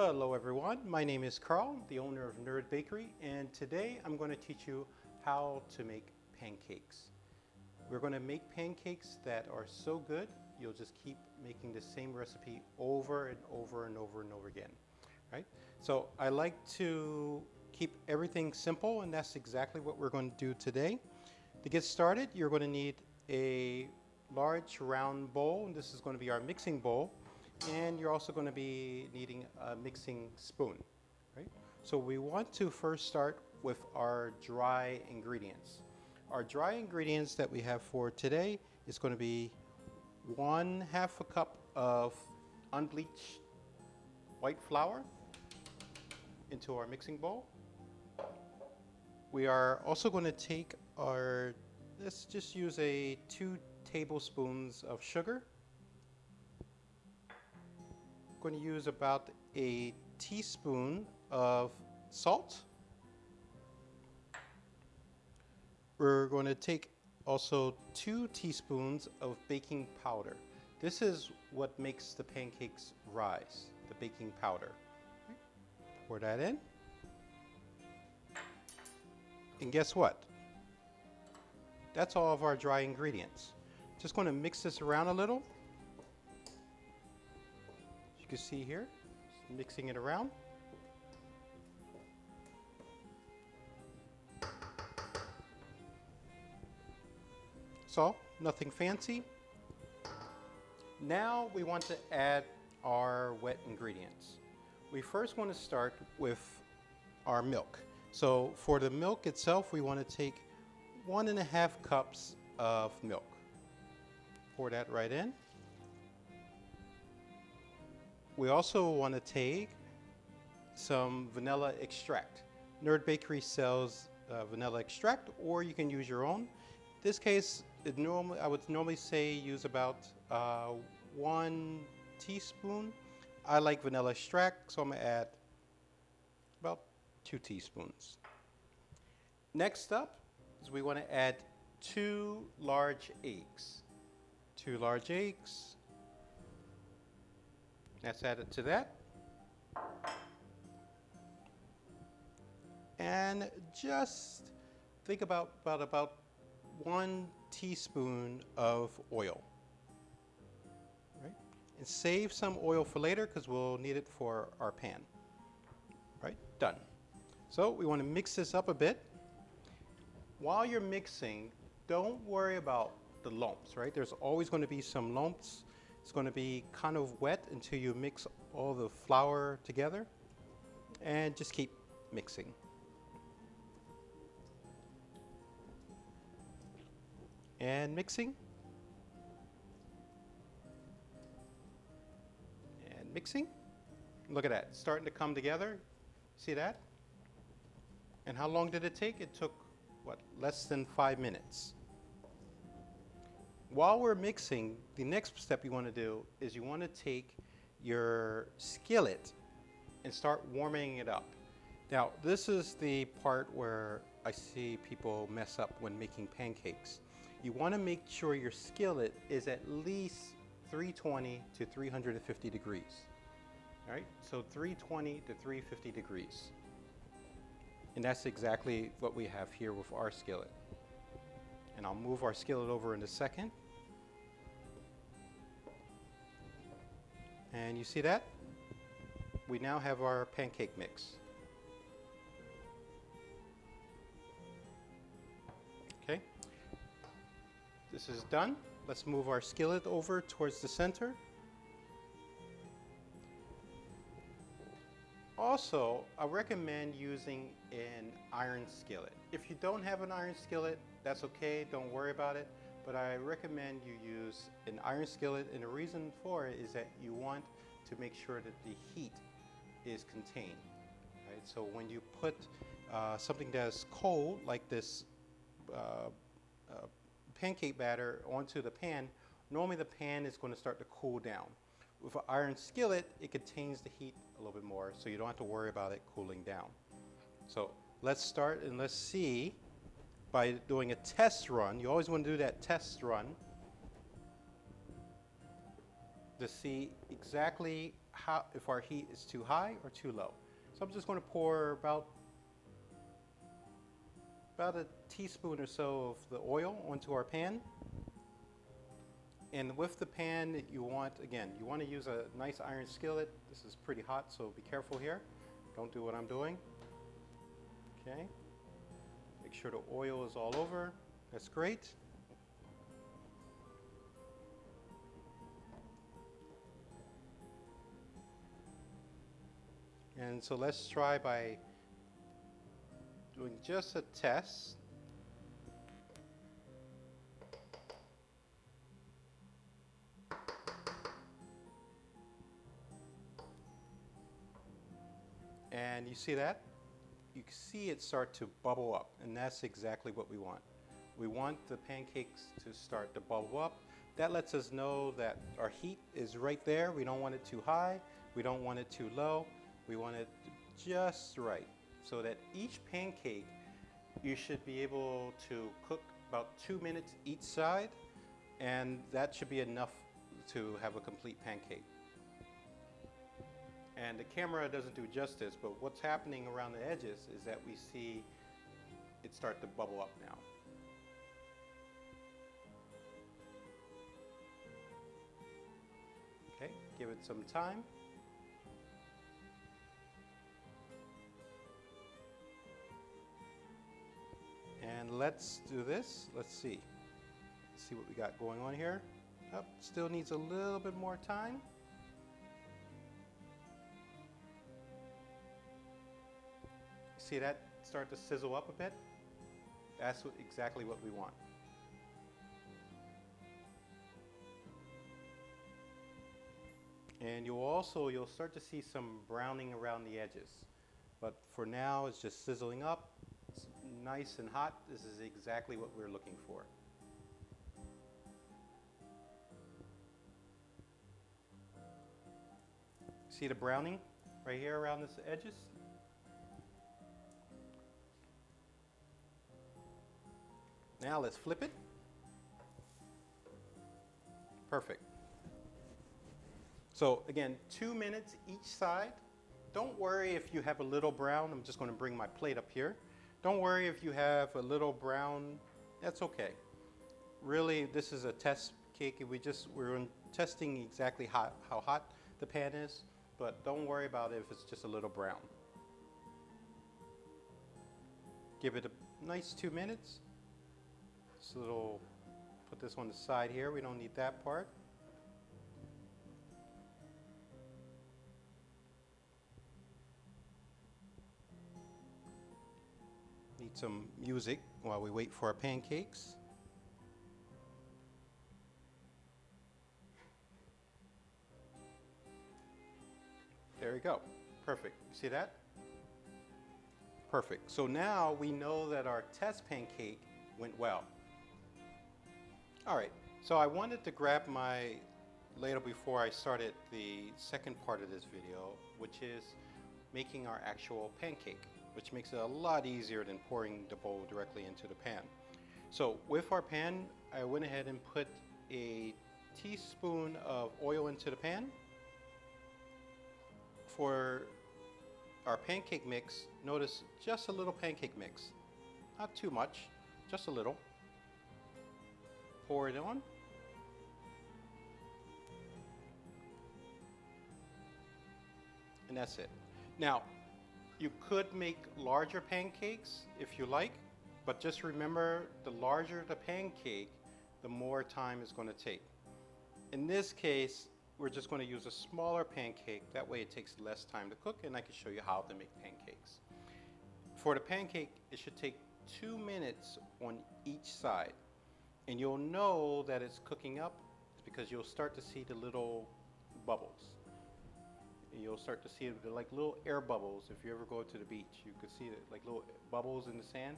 Hello everyone, my name is Carl, the owner of Nerd Bakery, and today I'm going to teach you how to make pancakes. We're going to make pancakes that are so good, you'll just keep making the same recipe over and over and over and over again, right? So I like to keep everything simple, and that's exactly what we're going to do today. To get started, you're going to need a large round bowl, and this is going to be our mixing bowl. And you're also going to be needing a mixing spoon, right? So we want to first start with our dry ingredients. Our dry ingredients that we have for today is going to be 1/2 cup of unbleached white flour into our mixing bowl. We are also going to take let's just use 2 tablespoons of sugar. Going to use about a teaspoon of salt. We're going to take also 2 teaspoons of baking powder. This is what makes the pancakes rise, the baking powder. Pour that in. And guess what? That's all of our dry ingredients. Just going to mix this around a little. You can see here, just mixing it around. So, nothing fancy. Now we want to add our wet ingredients. We first want to start with our milk. So for the milk itself, we want to take 1.5 cups of milk. Pour that right in. We also want to take some vanilla extract. Nerd Bakery sells vanilla extract, or you can use your own. In this case, I would normally say use about 1 teaspoon. I like vanilla extract, so I'm going to add about 2 teaspoons. Next up is we want to add 2 large eggs. 2 large eggs. Let's add it to that. And just think about 1 teaspoon of oil. Right? And save some oil for later because we'll need it for our pan. Right? Done. So we want to mix this up a bit. While you're mixing, don't worry about the lumps, right? There's always going to be some lumps. It's going to be kind of wet until you mix all the flour together, and just keep mixing. And mixing. And mixing. Look at that, it's starting to come together. See that? And how long did it take? It took, what, less than 5 minutes. While we're mixing, the next step you want to do is you want to take your skillet and start warming it up. Now, this is the part where I see people mess up when making pancakes. You want to make sure your skillet is at least 320 to 350 degrees. All right, so 320 to 350 degrees. And that's exactly what we have here with our skillet. And I'll move our skillet over in a second. And you see that? We now have our pancake mix. Okay. This is done. Let's move our skillet over towards the center. Also, I recommend using an iron skillet. If you don't have an iron skillet, that's okay, don't worry about it. But I recommend you use an iron skillet, and the reason for it is that you want to make sure that the heat is contained. Right? So when you put something that's cold, like this pancake batter, onto the pan, normally the pan is going to start to cool down. With an iron skillet, it contains the heat a little bit more, so you don't have to worry about it cooling down. So let's start and let's see by doing a test run. You always want to do that test run to see exactly if our heat is too high or too low. So I'm just going to pour about a teaspoon or so of the oil onto our pan. And with the pan, you want to use a nice iron skillet. This is pretty hot, so be careful here. Don't do what I'm doing. Okay. Make sure the oil is all over. That's great. And so let's try by doing just a test. And you see that? You can see it start to bubble up, and that's exactly what we want. We want the pancakes to start to bubble up. That lets us know that our heat is right there. We don't want it too high. We don't want it too low. We want it just right, so that each pancake, you should be able to cook about 2 minutes each side, and that should be enough to have a complete pancake. And the camera doesn't do justice, but what's happening around the edges is that we see it start to bubble up now. Okay, give it some time. And let's do this. Let's see. Let's see what we got going on here. Oh, still needs a little bit more time. See that start to sizzle up a bit? That's exactly what we want. And you'll start to see some browning around the edges. But for now, it's just sizzling up. It's nice and hot. This is exactly what we're looking for. See the browning right here around the edges? Now let's flip it. Perfect. So again, 2 minutes each side. Don't worry if you have a little brown. I'm just going to bring my plate up here. Don't worry if you have a little brown. That's okay. Really, this is a test cake. We're testing exactly how hot the pan is, but don't worry about it if it's just a little brown. Give it a nice 2 minutes. Put this on the side here. We don't need that part. Need some music while we wait for our pancakes. There we go. Perfect. You see that? Perfect. So now we know that our test pancake went well. All right, so I wanted to grab my ladle before I started the second part of this video, which is making our actual pancake, which makes it a lot easier than pouring the bowl directly into the pan. So with our pan, I went ahead and put a teaspoon of oil into the pan. For our pancake mix, notice just a little pancake mix, not too much, just a little. Pour it on. And that's it. Now, you could make larger pancakes if you like, but just remember, the larger the pancake, the more time it's going to take. In this case, we're just going to use a smaller pancake. That way it takes less time to cook, and I can show you how to make pancakes. For the pancake, it should take 2 minutes on each side. And you'll know that it's cooking up because you'll start to see the little bubbles. And you'll start to see the like little air bubbles. If you ever go to the beach, you could see it, like little bubbles in the sand,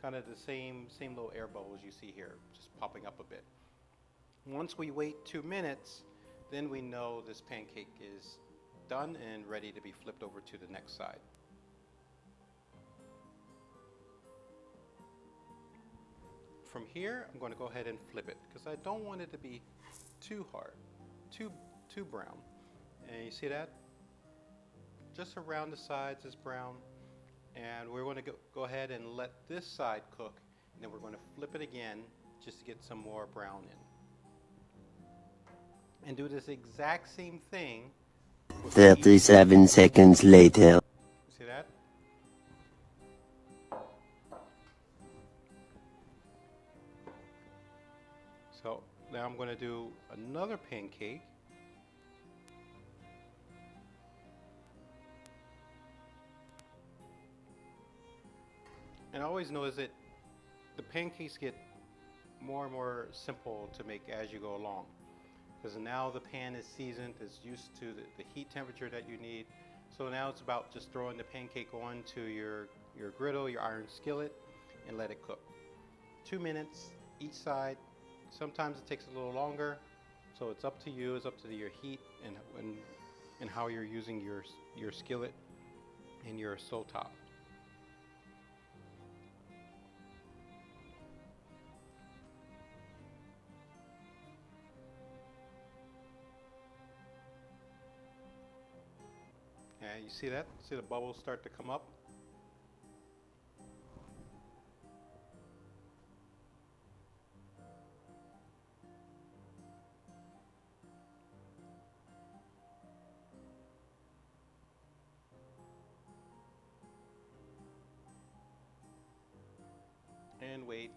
kind of the same little air bubbles you see here, just popping up a bit. Once we wait 2 minutes, then we know this pancake is done and ready to be flipped over to the next side. From here, I'm going to go ahead and flip it because I don't want it to be too hard, too brown. And you see that? just around the sides is brown. And we're going to go ahead and let this side cook. And then we're going to flip it again just to get some more brown in. And do this exact same thing. 37 seconds later. See that? So now I'm going to do another pancake. And I always notice that the pancakes get more and more simple to make as you go along. Because now the pan is seasoned, it's used to the heat temperature that you need. So now it's about just throwing the pancake onto your griddle, your iron skillet, and let it cook. 2 minutes each side. Sometimes it takes a little longer, so it's up to you. It's up to your heat and how you're using your skillet and your stove top. And you see that? See the bubbles start to come up? And wait,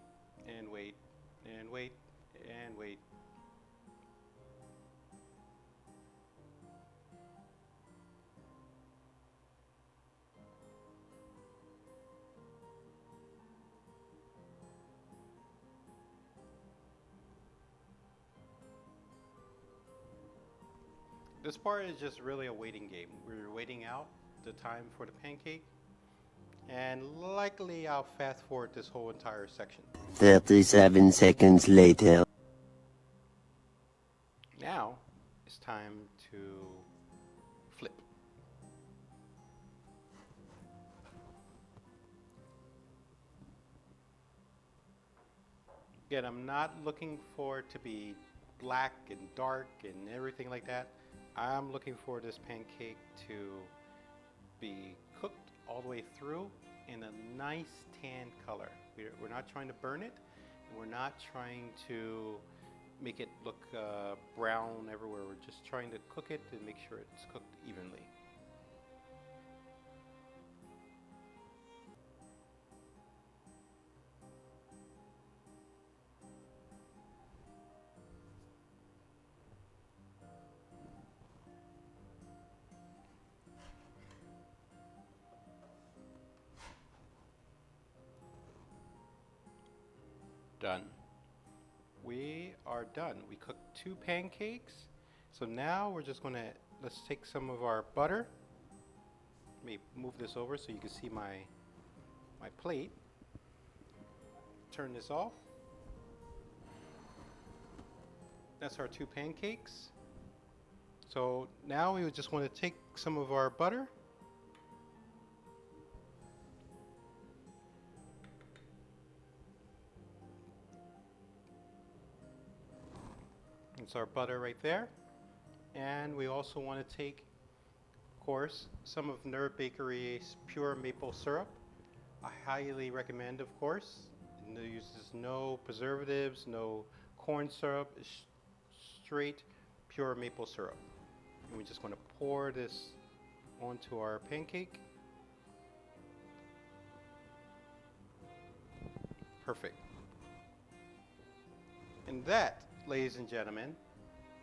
and wait, and wait, and wait. This part is just really a waiting game. We're waiting out the time for the pancake. And likely I'll fast forward this whole entire section. 37 seconds later. Now it's time to flip. Again, I'm not looking for it to be black and dark and everything like that. I'm looking for this pancake to be cooked all the way through in a nice tan color. We're not trying to burn it, and we're not trying to make it look brown everywhere. We're just trying to cook it and make sure it's cooked evenly. Done. We are done. We cooked 2 pancakes. So now we're just let's take some of our butter. Let me move this over so you can see my plate. Turn this off. That's our 2 pancakes. So now we would just want to take some of our butter. It's our butter right there. And we also want to take, of course, some of Nerd Bakery's pure maple syrup. I highly recommend, of course. It uses no preservatives, no corn syrup. It's straight pure maple syrup. And we just want to pour this onto our pancake. Perfect. And that, ladies and gentlemen,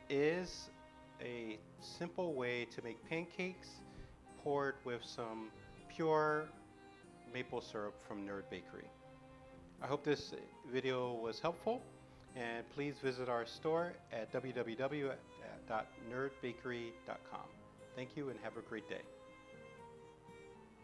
is a simple way to make pancakes poured with some pure maple syrup from Nerd Bakery. I hope this video was helpful, and please visit our store at www.nerdbakery.com. Thank you and have a great day.